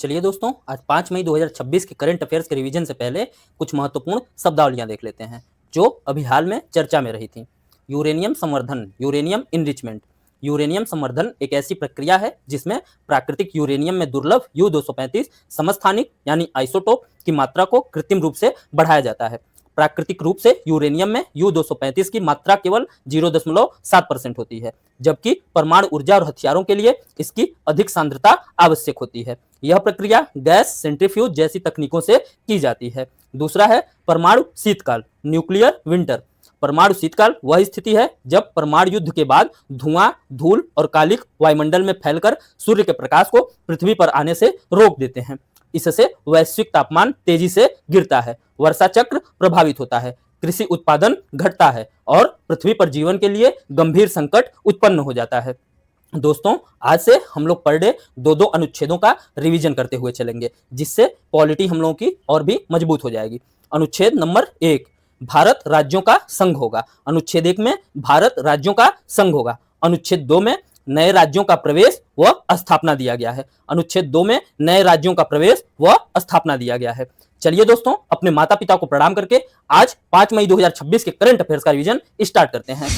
चलिए दोस्तों, आज 5 मई 2026 के करंट अफेयर्स के रिवीजन से पहले कुछ महत्वपूर्ण शब्दावलियां देख लेते हैं जो अभी हाल में चर्चा में रही थी। यूरेनियम संवर्धन, यूरेनियम इनरिचमेंट। यूरेनियम संवर्धन एक ऐसी प्रक्रिया है जिसमें प्राकृतिक यूरेनियम में दुर्लभ U-235 समस्थानिक यानी आइसोटोप की मात्रा को कृत्रिम रूप से बढ़ाया जाता है। प्राकृतिक रूप से यूरेनियम में U-235 की मात्रा केवल 0.7% होती है, जबकि परमाणु ऊर्जा और हथियारों के लिए इसकी अधिक सांद्रता आवश्यक होती है। यह प्रक्रिया गैस सेंट्रीफ्यूज जैसी तकनीकों से की जाती है। दूसरा है परमाणु शीतकाल, न्यूक्लियर विंटर। परमाणु शीतकाल वह स्थिति है जब परमाणु युद्ध के बाद धुआं, धूल और कालिख वायुमंडल में फैलकर सूर्य के प्रकाश को पृथ्वी पर आने से रोक देते हैं। इससे वैश्विक तापमान तेजी से गिरता है, वर्षा चक्र प्रभावित होता है, कृषि उत्पादन घटता है और पृथ्वी पर जीवन के लिए गंभीर संकट उत्पन्न हो जाता है। दोस्तों, आज से हम लोग पर डे दो अनुच्छेदों का रिवीजन करते हुए चलेंगे, जिससे पॉलिटी हम लोगों की और भी मजबूत हो जाएगी। अनुच्छेद नंबर 1, भारत राज्यों का संघ होगा। अनुच्छेद 1 में भारत राज्यों का संघ होगा। अनुच्छेद 2 में नए राज्यों का प्रवेश व स्थापना दिया गया है। अनुच्छेद 2 में नए राज्यों का प्रवेश व स्थापना दिया गया है। चलिए दोस्तों, अपने माता पिता को प्रणाम करके आज 5 मई 2026 के करंट अफेयर्स का रिवीजन स्टार्ट करते हैं।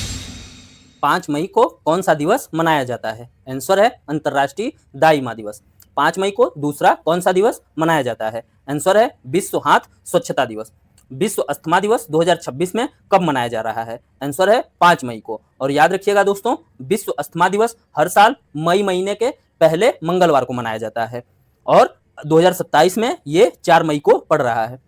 5 मई को कौन सा दिवस मनाया जाता है? आंसर है अंतर्राष्ट्रीय दाई माँ दिवस। 5 मई को दूसरा कौन सा दिवस मनाया जाता है? आंसर है विश्व हाथ स्वच्छता दिवस। विश्व अस्थमा दिवस 2026 में कब मनाया जा रहा है? आंसर है 5 मई को। और याद रखिएगा दोस्तों, विश्व अस्थमा दिवस हर साल मई महीने के पहले मंगलवार को मनाया जाता है और 2027 में ये 4 मई को पड़ रहा है।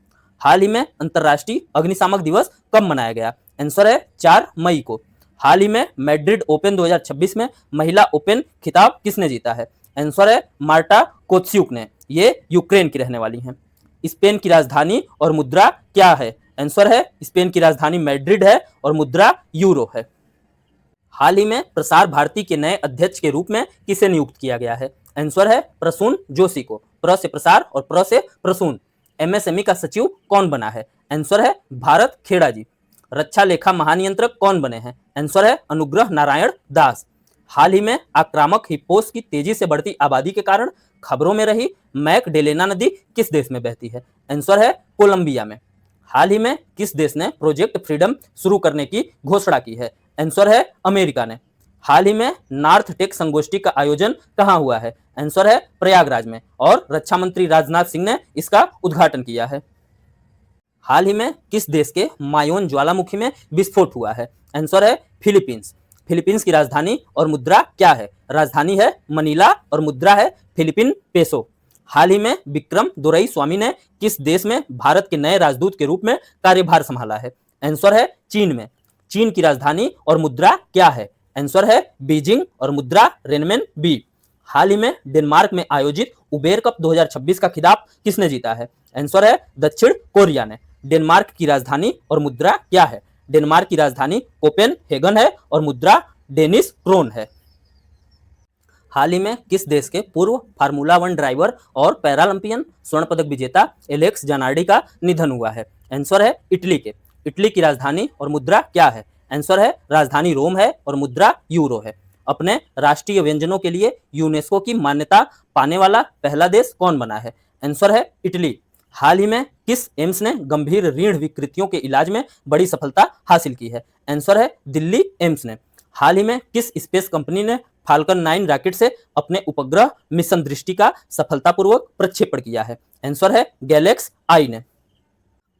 हाल ही में अंतर्राष्ट्रीय अग्निशामक दिवस कब मनाया गया? आंसर है 4 मई को। हाल ही में मैड्रिड ओपन 2026 में महिला ओपन खिताब किसने जीता है? आंसर है मार्टा कोत्स्युक ने। ये यूक्रेन की रहने वाली हैं। स्पेन की राजधानी और मुद्रा क्या है? आंसर है स्पेन की राजधानी मैड्रिड है और मुद्रा यूरो है। हाल ही में प्रसार भारती के नए अध्यक्ष के रूप में किसे नियुक्त किया गया है? आंसर है प्रसून जोशी को। प्र से प्रसार और प्र से प्रसून। एमएसएमई का सचिव कौन बना है? आंसर है भारत खेड़ा जी। रक्षा लेखा महानियंत्रक कौन बने हैं? आंसर है अनुग्रह नारायण दास। हाल ही में आक्रामक हिप्पोस की तेजी से बढ़ती आबादी के कारण खबरों में रही मैकडेलेना नदी किस देश में बहती है? आंसर है कोलंबिया में। हाल ही में किस देश ने प्रोजेक्ट फ्रीडम शुरू करने की घोषणा की है? आंसर है अमेरिका ने। हाल ही में नॉर्थ टेक संगोष्ठी का आयोजन कहां हुआ है? आंसर है प्रयागराज में और रक्षा मंत्री राजनाथ सिंह ने इसका उद्घाटन किया है। हाल ही में किस देश के मायोन ज्वालामुखी में विस्फोट हुआ है? आंसर है फिलीपींस। फिलीपींस की राजधानी और मुद्रा क्या है? राजधानी है मनीला और मुद्रा है फिलीपीन पेसो। हाल ही में विक्रम दोरई स्वामी ने किस देश में भारत के नए राजदूत के रूप में कार्यभार संभाला है? आंसर है चीन में। चीन की राजधानी और मुद्रा क्या है? आंसर है बीजिंग और मुद्रा रेनमेन बी। हाल ही में डेनमार्क में आयोजित उबेर कप 2026 का खिताब किसने जीता है? आंसर है दक्षिण कोरिया ने। डेनमार्क की राजधानी और मुद्रा क्या है? डेनमार्क की राजधानी कोपेनहेगन है और मुद्रा डेनिश क्रोन है। हाल ही में किस देश के पूर्व फार्मूला 1 ड्राइवर और पैरालंपियन स्वर्ण पदक विजेता एलेक्स जानार्डी का निधन हुआ है? आंसर है इटली के। इटली की राजधानी और मुद्रा क्या है? आंसर है राजधानी रोम है और मुद्रा यूरो है। अपने राष्ट्रीय व्यंजनों के लिए यूनेस्को की मान्यता पाने वाला पहला देश कौन बना है? आंसर है इटली। हाल ही में किस एम्स ने गंभीर रीढ़ विकृतियों के इलाज में बड़ी सफलता हासिल की है? आंसर है दिल्ली एम्स ने। हाल ही में किस स्पेस कंपनी ने फाल्कन 9 रॉकेट से अपने उपग्रह मिशन दृष्टि का सफलतापूर्वक प्रक्षेपण किया है? आंसर है गैलेक्स आई ने।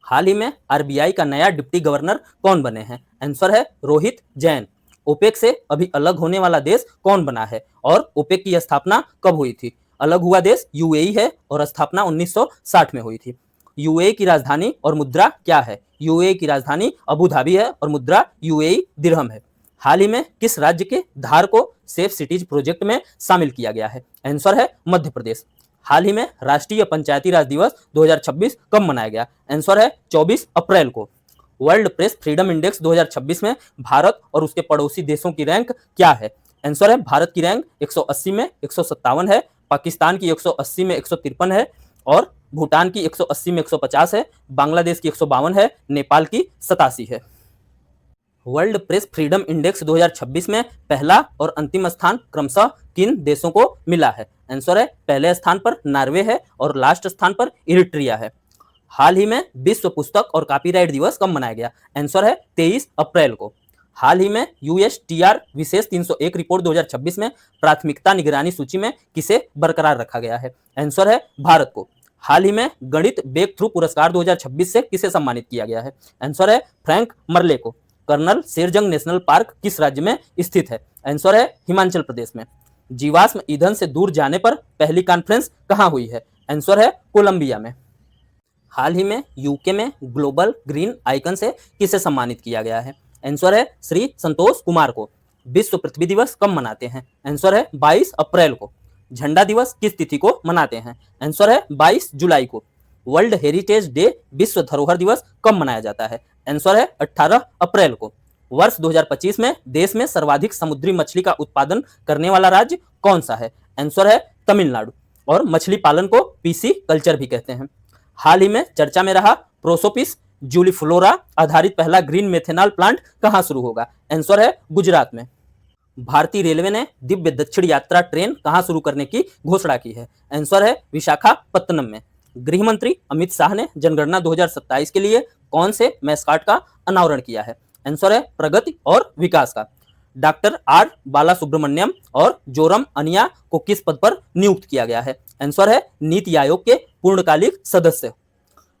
हाल ही में आरबीआई का नया डिप्टी गवर्नर कौन बने हैं? आंसर है रोहित जैन। ओपेक से अभी अलग होने वाला देश कौन बना है और ओपेक की स्थापना कब हुई थी? अलग हुआ देश यूएई है और स्थापना 1960 में हुई थी। यूएई की राजधानी और मुद्रा क्या है? यूएई की राजधानी अबू धाबी है और मुद्रा यूएई दिरहम है। हाल ही में किस राज्य के धार को सेफ सिटीज प्रोजेक्ट में शामिल किया गया है? आंसर है मध्य प्रदेश। हाल ही में राष्ट्रीय पंचायती राज दिवस 2026 कब मनाया गया? आंसर है 24 अप्रैल को। वर्ल्ड प्रेस फ्रीडम इंडेक्स 2026 में भारत और उसके पड़ोसी देशों की रैंक क्या है? आंसर है भारत की रैंक 180 में 157 है, पाकिस्तान की 180 में 153 है और भूटान की 180 में 150 है, बांग्लादेश की 152 है, नेपाल की 87 है। वर्ल्ड प्रेस फ्रीडम इंडेक्स 2026 में पहला और अंतिम स्थान क्रमशः किन देशों को मिला है? आंसर है पहले स्थान पर नॉर्वे है और लास्ट स्थान पर इरिट्रिया है। हाल ही में विश्व पुस्तक और कॉपीराइट दिवस कब मनाया गया? आंसर है 23 अप्रैल को। हाल ही में यूएसटीआर विशेष 301 रिपोर्ट 2026 में प्राथमिकता निगरानी सूची में किसे बरकरार रखा गया है? आंसर है भारत को। हाल ही में गणित ब्रेक थ्रू पुरस्कार 2026 से किसे सम्मानित किया गया है? आंसर है फ्रैंक मरले को। कर्नल शेरजंग नेशनल पार्क किस राज्य में स्थित है? आंसर है हिमाचल प्रदेश में। जीवाश्म ईंधन से दूर जाने पर पहली कॉन्फ्रेंस कहां हुई है? आंसर है कोलंबिया में। हाल ही में यूके में ग्लोबल ग्रीन आइकन से किसे सम्मानित किया गया है? आंसर है श्री संतोष कुमार को। विश्व पृथ्वी दिवस कब मनाते हैं? आंसर है 22 अप्रैल को। झंडा दिवस किस तिथि को मनाते हैं? आंसर है 22 जुलाई को। वर्ल्ड हेरिटेज डे विश्व धरोहर दिवस कब मनाया जाता है? आंसर है 18 अप्रैल को। वर्ष 2025 में देश में सर्वाधिक समुद्री मछली का उत्पादन करने वाला राज्य कौन सा है? आंसर है तमिलनाडु। और मछली पालन को पीसी कल्चर भी कहते हैं। हाल ही में चर्चा में रहा प्रोसोपिस जूलीफ्लोरा आधारित पहला ग्रीन मेथेनॉल प्लांट कहां शुरू होगा? आंसर है गुजरात में। भारतीय रेलवे ने दिव्य दक्षिण यात्रा ट्रेन कहां शुरू करने की घोषणा की है? आंसर है विशाखापत्तनम में। गृह मंत्री अमित शाह ने जनगणना 2027 के लिए कौन से मैस्कॉट का अनावरण किया है? आंसर है प्रगति और विकास का। डॉक्टर आर बालासुब्रमण्यम और जोरम अनिया को किस पद पर नियुक्त किया गया है? आंसर है नीति आयोग के पूर्णकालिक सदस्य।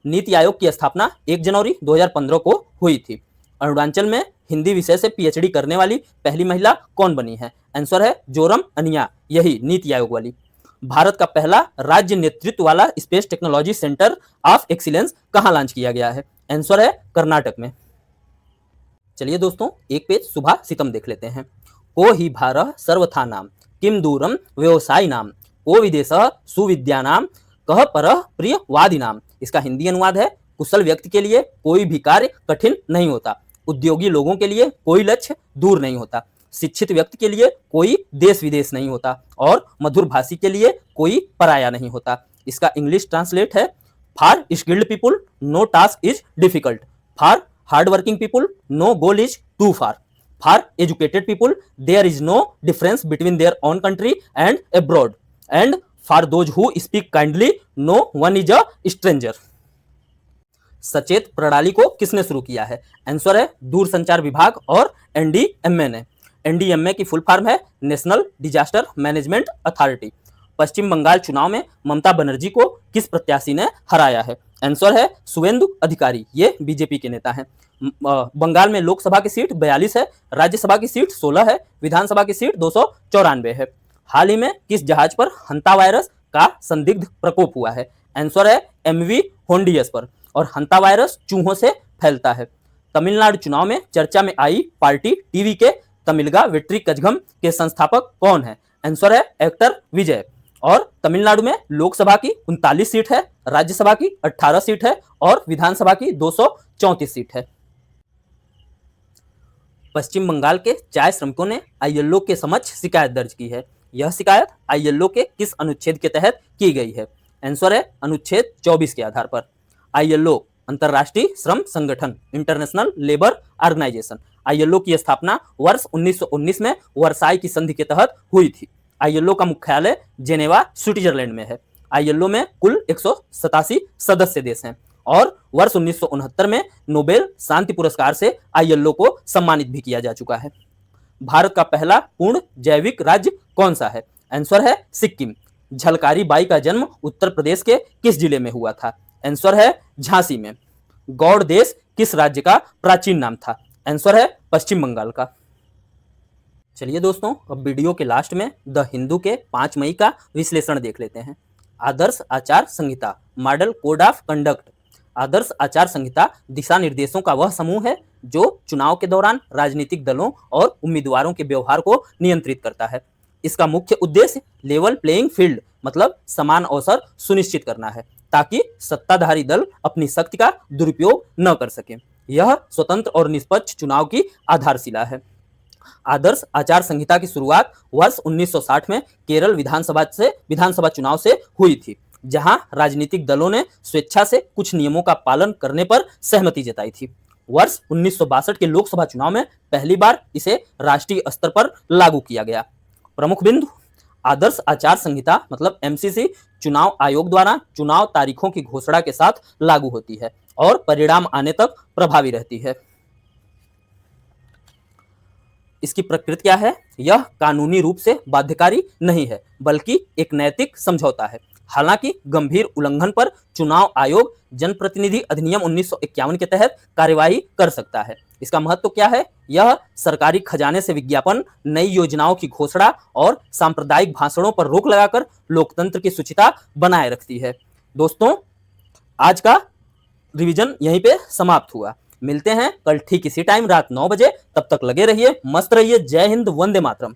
नीति आयोग की स्थापना 1 जनवरी 2015 को हुई थी। अरुणाचल में हिंदी विषय से पीएचडी करने वाली पहली महिला कौन बनी है? आंसर है जोरम अनिया, यही नीति आयोग वाली। भारत का पहला राज्य नेतृत्व वाला space technology centre of excellence कहां लॉन्च किया गया है? आंसर है कर्नाटक में। चलिए दोस्तों, एक पेज सुबह सितम देख लेते हैं। को ही भारः सर्वथानाम किम दूरम व्यवसाय नाम को विदेशः सुविद्यानाम कह परः प्रियवादिनाम। इसका हिंदी अनुवाद है, कुशल व्यक्ति के लिए कोई भी कार्य कठिन नहीं होता, उद्योगी लोगों के लिए कोई लक्ष्य दूर नहीं होता, शिक्षित व्यक्ति के लिए कोई देश विदेश नहीं होता और मधुर भाषी के लिए कोई पराया नहीं होता। इसका इंग्लिश ट्रांसलेट है, for skilled people no task is difficult, for hard working people no goal is too far, for educated people there is no difference between their own country and abroad, and for those who speak kindly no one is a stranger. सचेत प्रणाली को किसने शुरू किया है? Answer है दूरसंचार विभाग और एनडीएमए ने। एनडीएमए की फुल फॉर्म है नेशनल डिजास्टर मैनेजमेंट अथॉरिटी। पश्चिम बंगाल चुनाव में ममता बनर्जी को किस प्रत्याशी ने हराया है? आंसर है शुवेंदु अधिकारी, ये बीजेपी के नेता हैं। बंगाल में लोकसभा की सीट 42 है, राज्यसभा की सीट 16 है, विधानसभा की सीट 294 है। हाल ही में किस जहाज पर हंता वायरस का संदिग्ध प्रकोप हुआ है? आंसर है एमवी होंडियस पर। और हंता वायरस चूहों से फैलता है। तमिलनाडु चुनाव में चर्चा में आई पार्टी टीवी के तमिलगा वेट्री कजगम के संस्थापक कौन है? आंसर है एक्टर विजय। और तमिलनाडु में लोकसभा की 39 सीट है, राज्यसभा की 18 सीट है और विधानसभा की 234 सीट है। पश्चिम बंगाल के चाय श्रमिकों ने आईएलओ के समक्ष शिकायत दर्ज की है। यह शिकायत आईएलओ के किस अनुच्छेद के तहत की गई है? आंसर है अनुच्छेद 24 के आधार पर। आईएलओ अंतर्राष्ट्रीय श्रम संगठन, इंटरनेशनल लेबर ऑर्गेनाइजेशन। आईएलओ की स्थापना वर्ष 1919 में वर्साई की संधि के तहत हुई थी। आईएलओ का मुख्यालय जेनेवा स्विट्जरलैंड में है। आईएलओ में कुल 187 सदस्य देश हैं और वर्ष 1969 में नोबेल शांति पुरस्कार से आईएलओ को सम्मानित भी किया जा चुका है। भारत का पहला पूर्ण जैविक राज्य कौन सा है? आंसर है सिक्किम। झलकारी बाई का जन्म उत्तर प्रदेश के किस जिले में हुआ था? आंसर है झांसी में। गौड़ देश किस राज्य का प्राचीन नाम था? आंसर है पश्चिम बंगाल का। चलिए दोस्तों, अब वीडियो के लास्ट में द हिंदू के 5 मई का विश्लेषण देख लेते हैं। आदर्श आचार संहिता, मॉडल कोड ऑफ कंडक्ट। आदर्श आचार संहिता दिशा निर्देशों का वह समूह है जो चुनाव के दौरान राजनीतिक दलों और उम्मीदवारों के व्यवहार को नियंत्रित करता है। इसका मुख्य उद्देश्य लेवल प्लेइंग फील्ड मतलब समान अवसर सुनिश्चित करना है ताकि सत्ताधारी दल अपनी शक्ति का दुरुपयोग न कर सके। यह स्वतंत्र और निष्पक्ष चुनाव की आधारशिला है। आदर्श आचार संहिता की शुरुआत वर्ष 1960 में केरल विधानसभा चुनाव से हुई थी, जहां राजनीतिक दलों ने स्वेच्छा से कुछ नियमों का पालन करने पर सहमति जताई थी। वर्ष 1962 के लोकसभा चुनाव में पहली बार इसे राष्ट्रीय स्तर पर लागू किया गया। प्रमुख बिंदु, आदर्श आचार संहिता मतलब एमसीसी चुनाव आयोग द्वारा चुनाव तारीखों की घोषणा के साथ लागू होती है और परिणाम आने तक प्रभावी रहती है। इसकी प्रकृति क्या है? यह कानूनी रूप से बाध्यकारी नहीं है, बल्कि एक नैतिक समझौता है। हालांकि गंभीर उल्लंघन पर चुनाव आयोग जनप्रतिनिधि अधिनियम 1951 के तहत कार्यवाही कर सकता है। इसका महत्व क्या है? यह सरकारी खजाने से विज्ञापन, नई योजनाओं की घोषणा और सांप्रदायिक भाषणों पर रोक लगाकर लोकतंत्र की शुचिता बनाए रखती है। दोस्तों, आज का रिवीजन यहीं पे समाप्त हुआ। मिलते हैं कल ठीक इसी टाइम रात 9 बजे। तब तक लगे रहिए, मस्त रहिए। जय हिंद, वंदे मातरम।